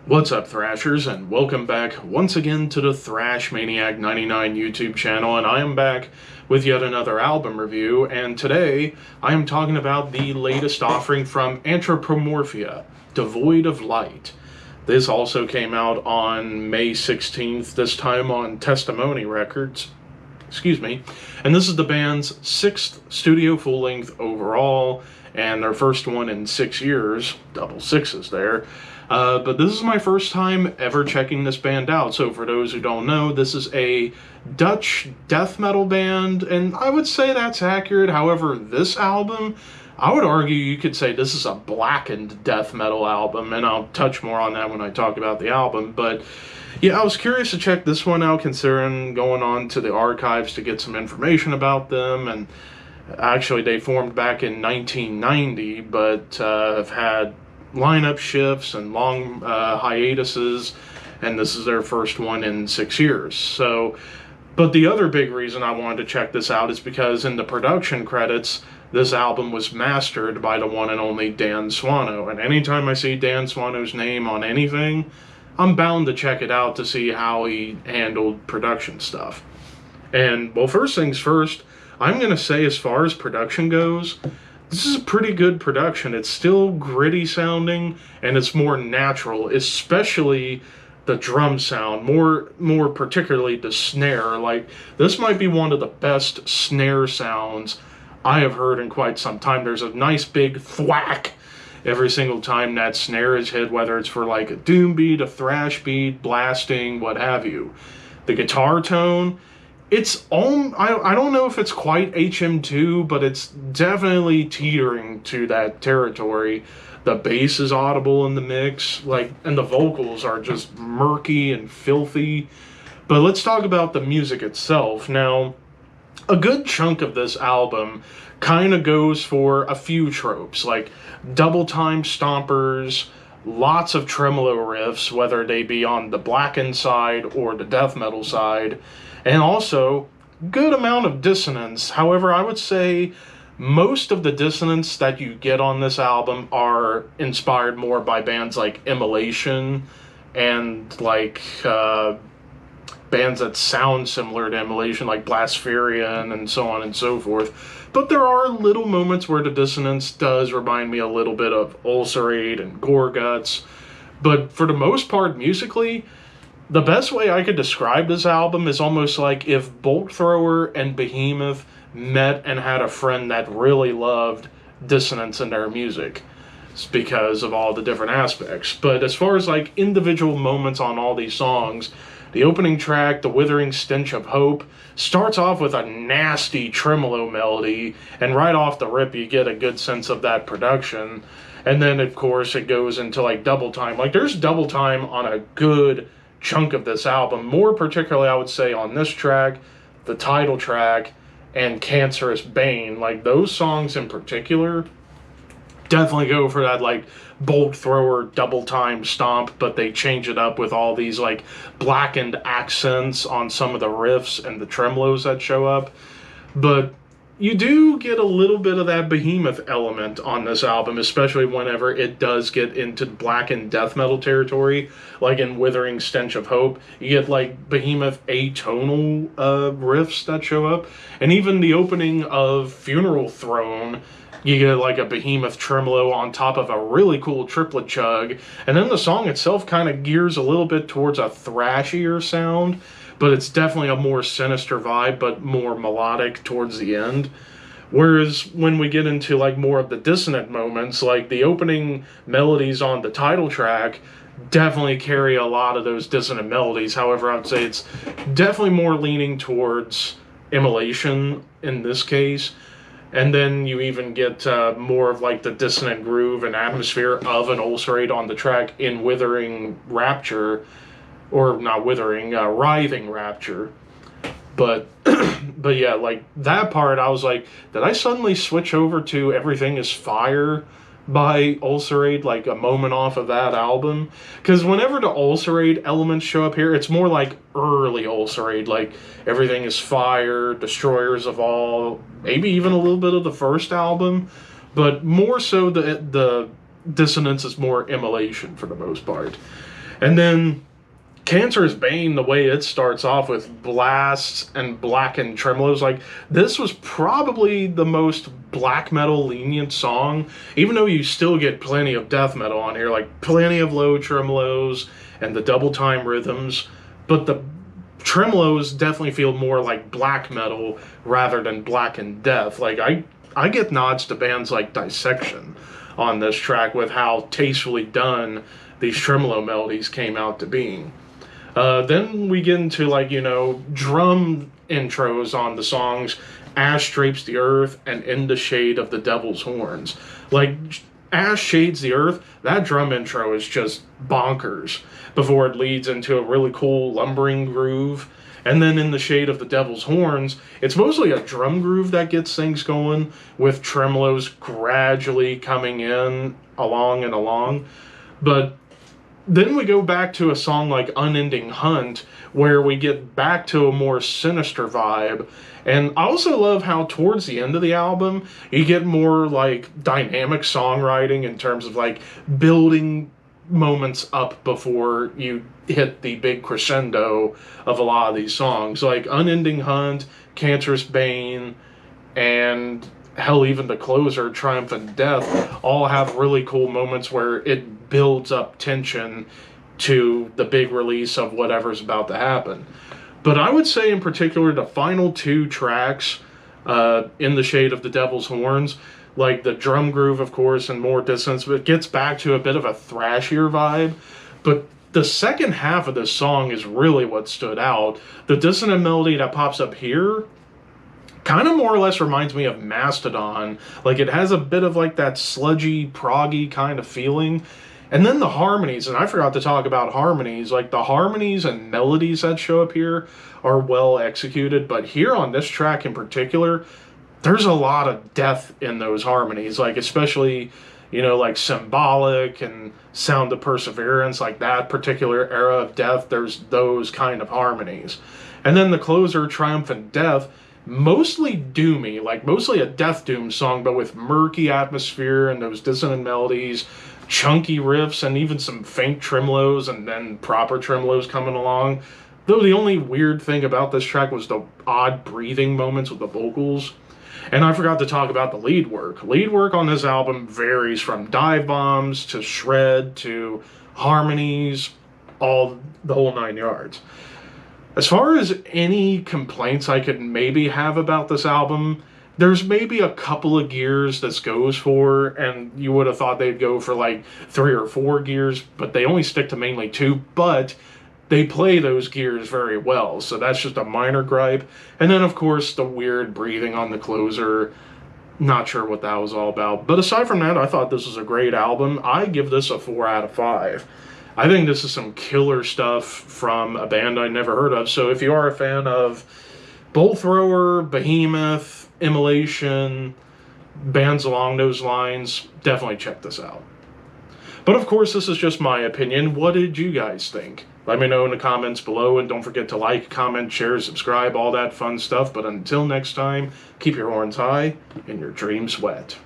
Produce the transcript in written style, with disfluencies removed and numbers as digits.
What's up, Thrashers, and welcome back once again to the Thrash Maniac 99 YouTube channel, and I am back with yet another album review, and today I am talking about the latest offering from Antropomorphia, Devoid of Light. This also came out on May 16th, this time on Testimony Records. And this is the band's 6th studio full-length overall, and their first one in 6 years, double sixes there. But this is my first time ever checking this band out, so for those who don't know, this is a Dutch death metal band, and I would say that's accurate. However, this album, I would argue you could say this is a blackened death metal album, and I'll touch more on that when I talk about the album, but yeah, I was curious to check this one out, considering going on to the archives to get some information about them, and actually they formed back in 1990, but have had lineup shifts and long hiatuses, and this is their first one in 6 years. So, but the other big reason I wanted to check this out is because in the production credits, this album was mastered by the one and only Dan Swano, and anytime I see Dan Swano's name on anything, I'm bound to check it out to see how he handled production stuff. And, well, first things first, I'm going to say as far as production goes, this is a pretty good production. It's still gritty sounding, and it's more natural, especially the drum sound, more particularly the snare. Like, this might be one of the best snare sounds I have heard in quite some time. There's a nice big thwack every single time that snare is hit, whether it's for like a doom beat, a thrash beat, blasting, what have you. The guitar tone, it's all, I don't know if it's quite HM2, but it's definitely teetering to that territory. The bass is audible in the mix, and the vocals are just murky and filthy. But let's talk about the music itself. Now, a good chunk of this album kind of goes for a few tropes, like double time stompers, lots of tremolo riffs, whether they be on the blackened side or the death metal side, and also good amount of dissonance. However, I would say most of the dissonance that you get on this album are inspired more by bands like Immolation and bands that sound similar to Immolation, like Blaspherian and so on and so forth. But there are little moments where the dissonance does remind me a little bit of Ulcerate and Gorguts. But for the most part, musically, the best way I could describe this album is almost like if Bolt Thrower and Behemoth met and had a friend that really loved dissonance in their music. It's because of all the different aspects. But as far as like individual moments on all these songs, the opening track, The Withering Stench of Hope, starts off with a nasty tremolo melody, and right off the rip you get a good sense of that production. And then, of course, it goes into like double time. Like, there's double time on a good chunk of this album, more particularly, I would say, on this track, the title track, and Cancerous Bane. Like, those songs in particular definitely go for that, like, Bolt Thrower double time stomp, but they change it up with all these like blackened accents on some of the riffs and the tremolos that show up. But you do get a little bit of that Behemoth element on this album, especially whenever it does get into blackened death metal territory, like in Withering Stench of Hope. You get like Behemoth atonal riffs that show up, and even the opening of Funeral Throne, you get like a Behemoth tremolo on top of a really cool triplet chug, and then the song itself kind of gears a little bit towards a thrashier sound, but it's definitely a more sinister vibe, but more melodic towards the end. Whereas when we get into like more of the dissonant moments, like the opening melodies on the title track definitely carry a lot of those dissonant melodies. However, I would say it's definitely more leaning towards Immolation in this case. And then you even get more of like the dissonant groove and atmosphere of an Ulcerate on the track in Withering Rapture, or not Withering, Writhing Rapture. But but yeah, like that part, I was like, did I suddenly switch over to Everything is Fire by Ulcerate, like a moment off of that album? Because whenever the Ulcerate elements show up here, it's more like early Ulcerate, like Everything is Fire, Destroyers of All, maybe even a little bit of the first album, but more so the dissonance is more Immolation for the most part. And then Cancerous Bane, the way it starts off with blasts and blackened tremolos, like, this was probably the most black metal lenient song, even though you still get plenty of death metal on here, like plenty of low tremolos and the double time rhythms, but the tremolos definitely feel more like black metal rather than blackened death. Like, I get nods to bands like Dissection on this track with how tastefully done these tremolo melodies came out to being. Then we get into, like, you know, drum intros on the songs Ash Drapes the Earth and In the Shade of the Devil's Horns. Like, Ash Shades the Earth, that drum intro is just bonkers before it leads into a really cool lumbering groove. And then In the Shade of the Devil's Horns, it's mostly a drum groove that gets things going, with tremolos gradually coming in along and along. But then we go back to a song like Unending Hunt, where we get back to a more sinister vibe. And I also love how towards the end of the album, you get more, like, dynamic songwriting in terms of, like, building moments up before you hit the big crescendo of a lot of these songs. Like Unending Hunt, Cancerous Bane, and hell, even the closer, Triumphant Death, all have really cool moments where it builds up tension to the big release of whatever's about to happen. But I would say in particular the final two tracks, In the Shade of the Devil's Horns, like the drum groove, of course, and More Distance, but it gets back to a bit of a thrashier vibe. But the second half of this song is really what stood out. The dissonant melody that pops up here kind of more or less reminds me of Mastodon. Like, it has a bit of, like, that sludgy, proggy kind of feeling. And then the harmonies, and I forgot to talk about harmonies. Like, the harmonies and melodies that show up here are well executed, but here on this track in particular, there's a lot of depth in those harmonies. Like, especially, you know, like Symbolic and Sound of Perseverance, like that particular era of death, there's those kind of harmonies. And then the closer, Triumphant Death, mostly doomy, like mostly a death doom song, but with murky atmosphere and those dissonant melodies, chunky riffs, and even some faint tremolos and then proper tremolos coming along. Though the only weird thing about this track was the odd breathing moments with the vocals. And I forgot to talk about the lead work. Lead work on this album varies from dive bombs to shred to harmonies, all the whole 9 yards. As far as any complaints I could maybe have about this album, there's maybe a couple of gears this goes for, and you would have thought they'd go for like 3 or 4 gears, but they only stick to mainly 2, but they play those gears very well, so that's just a minor gripe. And then, of course, the weird breathing on the closer, not sure what that was all about. But aside from that, I thought this was a great album. I give this a 4 out of 5. I think this is some killer stuff from a band I never heard of. So if you are a fan of Bolt Thrower, Behemoth, Immolation, bands along those lines, definitely check this out. But of course, this is just my opinion. What did you guys think? Let me know in the comments below, and don't forget to like, comment, share, subscribe, all that fun stuff. But until next time, keep your horns high and your dreams wet.